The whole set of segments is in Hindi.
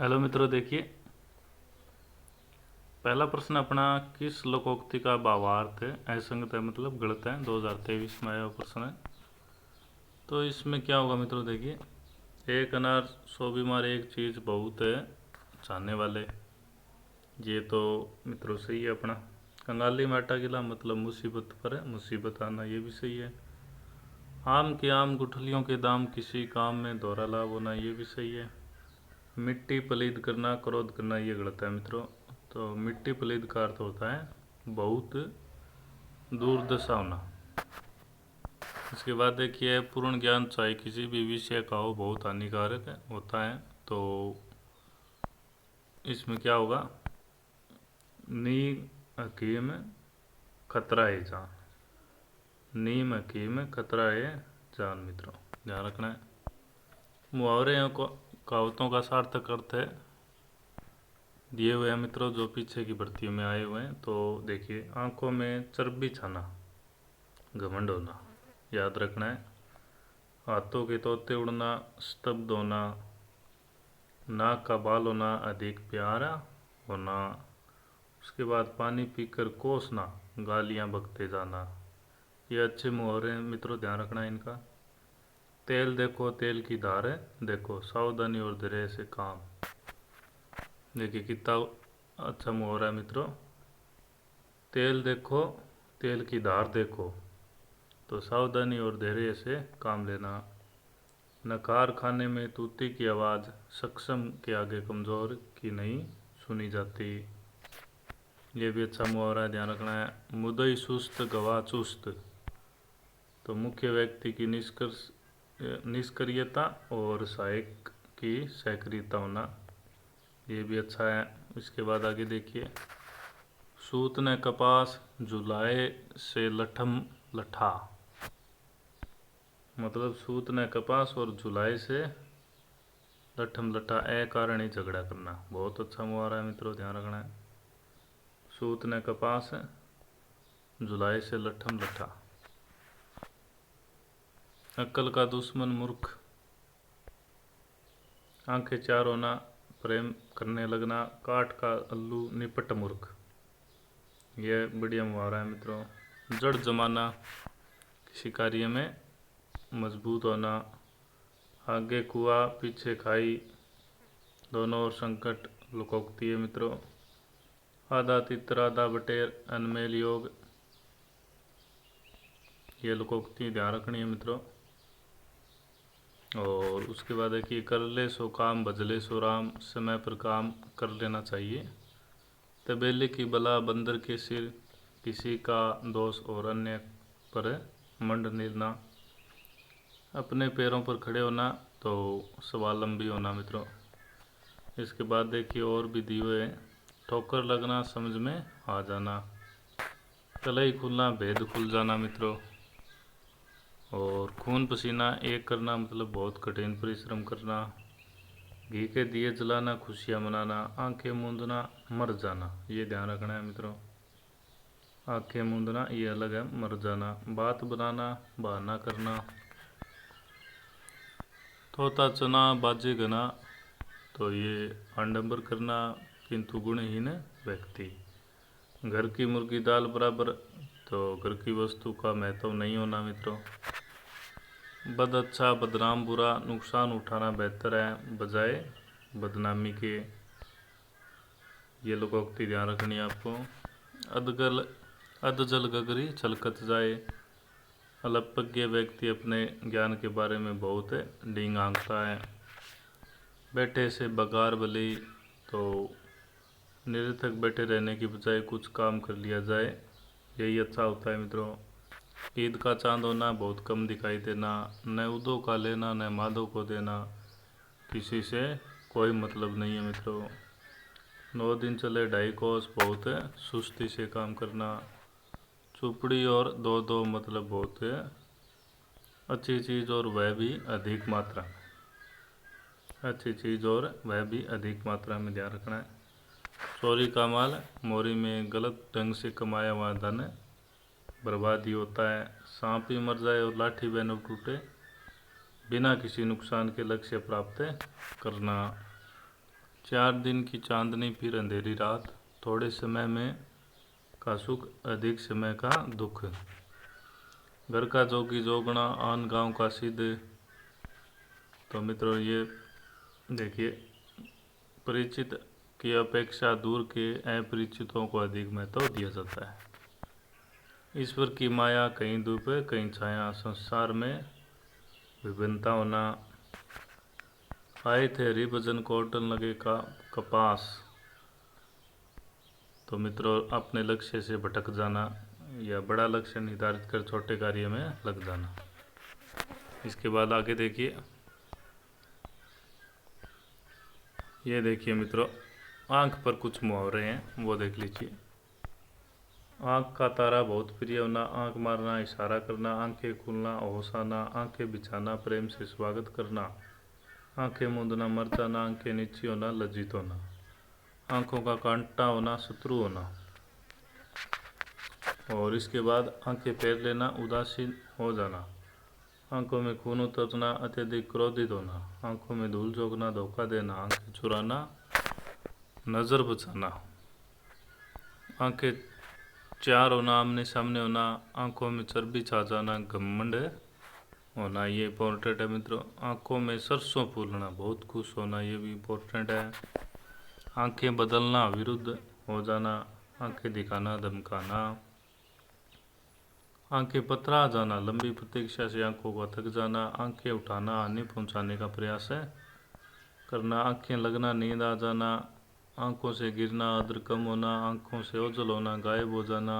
हेलो मित्रों, देखिए पहला प्रश्न अपना, किस लोकोक्ति का भावार्थ असंगत है मतलब गलत है, 2023 में आया हुआ प्रश्न है। तो इसमें क्या होगा मित्रों, देखिए एक अनार 100 बीमार, एक चीज़ बहुत है जानने वाले। ये तो मित्रों सही है अपना। कंगाली में आटा गिला मतलब मुसीबत पर है, मुसीबत आना, ये भी सही है। आम के आम गुठलियों के दाम, किसी काम में दोहरा लाभ होना, ये भी सही है। मिट्टी पलीद करना, क्रोध करना, ये गलत है मित्रों। तो मिट्टी पलीद का अर्थ होता है बहुत दुर्दशा होना। इसके बाद देखिए, पूर्ण ज्ञान चाहे किसी भी विषय का हो बहुत हानिकारक होता है। तो इसमें क्या होगा, नी हकीम खतरा है जान, नीम हकीम खतरा है जान, मित्रों ध्यान रखना है। मुहावरे या कहावतों का सार्थक अर्थ है दिए हुए हैं मित्रों, जो पीछे की भर्तियों में आए हुए हैं। तो देखिए, आंखों में चर्बी छाना, घमंड होना, याद रखना है। हाथों के तोते उड़ना, स्तब्ध होना। नाक का बाल होना, अधिक प्यारा होना। उसके बाद पानी पीकर कोसना, गालियां बकते जाना। ये अच्छे मुहावरे हैं मित्रों, ध्यान रखना है इनका। तेल देखो तेल की धार है देखो, सावधानी और धैर्य से काम। देखिए कितना अच्छा मुहावरा है मित्रों। तेल देखो तेल की धार देखो, तो सावधानी और धैर्य से काम लेना। नकार खाने में तूती की आवाज़, सक्षम के आगे कमज़ोर की नहीं सुनी जाती। ये भी अच्छा मुहावरा है, ध्यान रखना है। मुदई सुस्त गवाह चुस्त, तो मुख्य व्यक्ति की निष्क्रियता और सहायक की सक्रियता होना, ये भी अच्छा है। इसके बाद आगे देखिए, सूत ने कपास जुलाए से लठम लठा, मतलब सूत ने कपास और जुलाई से लठम लठा, अकारण ही झगड़ा करना। बहुत अच्छा मुहावरा है मित्रों, ध्यान रखना है। सूत ने कपास जुलाई से लठम लठा। अक्ल का दुश्मन मूर्ख, आंखें चार होना, प्रेम करने लगना। काठ का अल्लू निपट मूर्ख, यह बढ़िया मुहावरा है मित्रों। जड़ जमाना, किसी कार्य में मजबूत होना। आगे कुआ पीछे खाई, दोनों ओर संकट, लोकोक्ति है मित्रों। आधा तितर आधा बटेर, अनमेल योग, ये लोकोक्ति ध्यान रखनी है मित्रों। और उसके बाद है कि कर ले सो काम भजले सो राम, समय पर काम कर लेना चाहिए। तबेले की बला बंदर के सिर, किसी का दोष और अन्य पर मंड लेना। अपने पैरों पर खड़े होना, तो स्वावलंबी होना मित्रों। इसके बाद देखिए और भी दिए हुए हैं। ठोकर लगना, समझ में आ जाना। कलई खुलना, भेद खुल जाना मित्रों। और खून पसीना एक करना, मतलब बहुत कठिन परिश्रम करना। घी के दिए जलाना, खुशियाँ मनाना। आंखें मूंदना, मर जाना, ये ध्यान रखना है मित्रों। आंखें मूंदना ये अलग है, मर जाना। बात बनाना, बहाना करना। तोता चना बाजे गना, तो ये आडंबर करना किंतु गुणहीन व्यक्ति। घर की मुर्गी दाल बराबर, तो घर की वस्तु का महत्व नहीं होना मित्रों। बद अच्छा बदनाम बुरा, नुकसान उठाना बेहतर है बजाय बदनामी के, ये लोकोक्ति ध्यान रखनी है आपको। अदगल अधजल गगरी छलकत जाए, अल्पज्ञ व्यक्ति अपने ज्ञान के बारे में बहुत डींग आंकता है। बैठे से बगार भली, तो निरर्थक बैठे रहने की बजाय कुछ काम कर लिया जाए, यही अच्छा होता है मित्रों। ईद का चांद होना, बहुत कम दिखाई देना। न उदो का लेना न माधो को देना, किसी से कोई मतलब नहीं है मित्रों। 9 दिन चले 2.5 कोस, बहुत सुस्ती से काम करना। चुपड़ी और दो दो, मतलब बहुत अच्छी चीज़ और वह भी अधिक मात्रा में, अच्छी चीज़ और वह भी अधिक मात्रा में, ध्यान रखना है। चोरी का माल मोरी में, गलत ढंग से कमाया हुआ धन बर्बादी होता है। सांप ही मर जाए और लाठी बहनों टूटे, बिना किसी नुकसान के लक्ष्य प्राप्त करना। 4 दिन की चांदनी फिर अंधेरी रात, थोड़े समय में का सुख अधिक समय का दुख। घर का जोगी जोगना आन गांव का सिद्ध। तो मित्रों ये देखिए, परिचित की अपेक्षा दूर के अपरिचितों को अधिक महत्व दिया जाता है। ईश्वर की माया कहीं धूप कहीं छाया, संसार में विभिन्नता होना। आए थे हरिभजन कोटन लगे का कपास। तो मित्रों अपने लक्ष्य से भटक जाना या बड़ा लक्ष्य निर्धारित कर छोटे कार्य में लग जाना। इसके बाद आगे देखिए, ये देखिए मित्रों, आंख पर कुछ मुहावरे हैं, वो देख लीजिए। आंख का तारा बहुत प्रिय होना, आंख मारना, इशारा करना, आंखें खुलना, होश आना, आंखें बिछाना, प्रेम से स्वागत करना, आंखें मूंदना, मर जाना, आंखें नीची होना, लज्जित होना, आंखों का कांटा होना, शत्रु होना। और इसके बाद आंखें फेर लेना, उदासीन हो जाना, आंखों में खून उतरना, अत्यधिक क्रोधित होना, आंखों में धूल झोंकना, धोखा देना, आंखें चुराना, नज़र बचाना, आंखें चार होना, आमने सामने होना, आंखों में चर्बी छा जाना, घमंड होना। ये इम्पोर्टेंट है मित्रों। आंखों में सरसों फूलना, बहुत खुश होना, ये भी इम्पोर्टेंट है। आंखें बदलना, विरुद्ध हो जाना, आंखें दिखाना, धमकाना, आंखें पतरा जाना, लंबी प्रतीक्षा से आंखों को थक जाना, आंखें उठाना, हानि पहुंचाने का प्रयास है करना, आंखें लगना, नींद आ जाना, आंखों से गिरना, अदर कम होना, आंखों से ओझल होना, गायब हो जाना,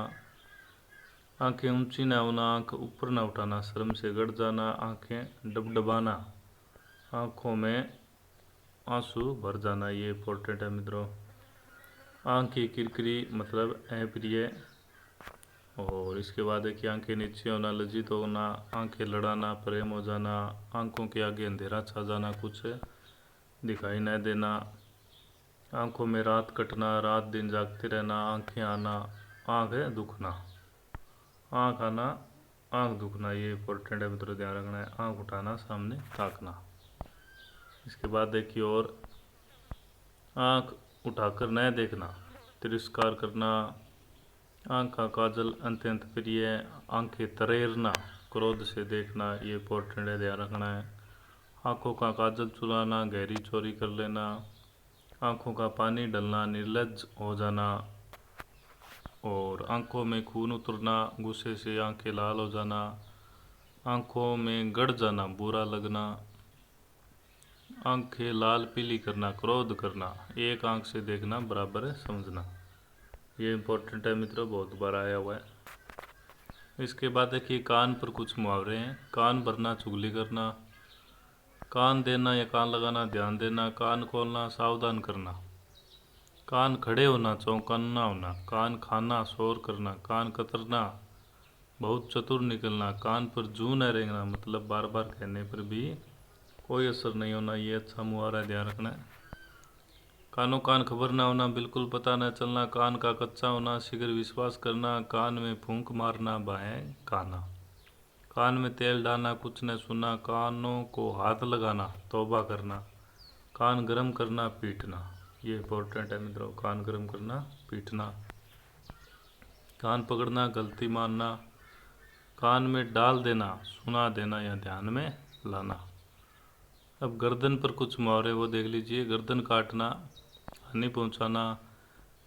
आंखें ऊंची न होना, आंख ऊपर न उठाना, शर्म से गड़ जाना, आंखें डबडबाना, आंखों में आंसू भर जाना। ये इम्पोर्टेंट है मित्रों। आंख की किरकिरी मतलब अप्रिय। और इसके बाद देखिए, आंखें नीचे होना, लज्जित होना, आंखें लड़ाना, प्रेम हो जाना, आंखों के आगे अंधेरा छा जाना, कुछ दिखाई न देना, आंखों में रात कटना, रात दिन जागते रहना, आंखें आना, आंख दुखना, आंख आना, आंख दुखना। ये इम्पोर्टेंट है मित्रों, ध्यान रखना है। आंख उठाना, सामने ताकना। इसके बाद देखिए, और आंख उठाकर न देखना, तिरस्कार करना, आंख का काजल अत्यंत प्रिय, आंखें तरेरना, क्रोध से देखना, ये इम्पोर्टेंट है, ध्यान रखना है। आंखों का काजल चुराना, गहरी चोरी कर लेना, आंखों का पानी डलना, निर्लज्ज हो जाना, और आंखों में खून उतरना, गुस्से से आंखें लाल हो जाना, आंखों में गड़ जाना, बुरा लगना, आंखें लाल पीली करना, क्रोध करना, एक आंख से देखना बराबर समझना। ये इम्पोर्टेंट है मित्रों, बहुत बार आया हुआ है। इसके बाद देखिए, कान पर कुछ मुहावरे हैं। कान भरना, चुगली करना, कान देना या कान लगाना, ध्यान देना, कान खोलना, सावधान करना, कान खड़े होना, चौंकाना होना, कान खाना, शोर करना, कान कतरना, बहुत चतुर निकलना, कान पर जू न रेंगना, मतलब बार बार कहने पर भी कोई असर नहीं होना। ये अच्छा मुहावरा है, ध्यान रखना है। कानों कान खबर ना होना, बिल्कुल पता न चलना, कान का कच्चा होना, शीघ्र विश्वास करना, कान में फूंक मारना, बाएं खाना, कान में तेल डालना, कुछ न सुनना, कानों को हाथ लगाना, तौबा करना, कान गरम करना, पीटना। ये इम्पोर्टेंट है मित्रों, कान गरम करना, पीटना, कान पकड़ना, गलती मानना, कान में डाल देना, सुना देना या ध्यान में लाना। अब गर्दन पर कुछ मुहावरे, वो देख लीजिए। गर्दन काटना, हानि पहुंचाना,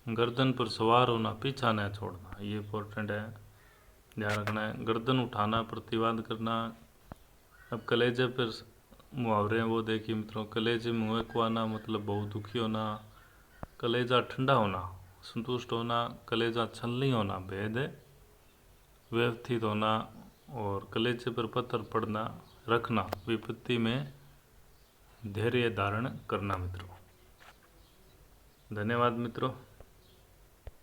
गर्दन पर सवार होना, पीछा न छोड़ना, ये इम्पोर्टेंट है, ध्यान रखना है। गर्दन उठाना, प्रतिवाद करना। अब कलेजे पर मुहावरे हैं, वो देखिए मित्रों। कलेजे मुँह को आना, मतलब बहुत दुखी होना, कलेजा ठंडा होना, संतुष्ट होना, कलेजा छलनी होना, भेद व्यवस्थित होना, और कलेजे पर पत्थर पड़ना, रखना, विपत्ति में धैर्य धारण करना मित्रों। धन्यवाद मित्रों।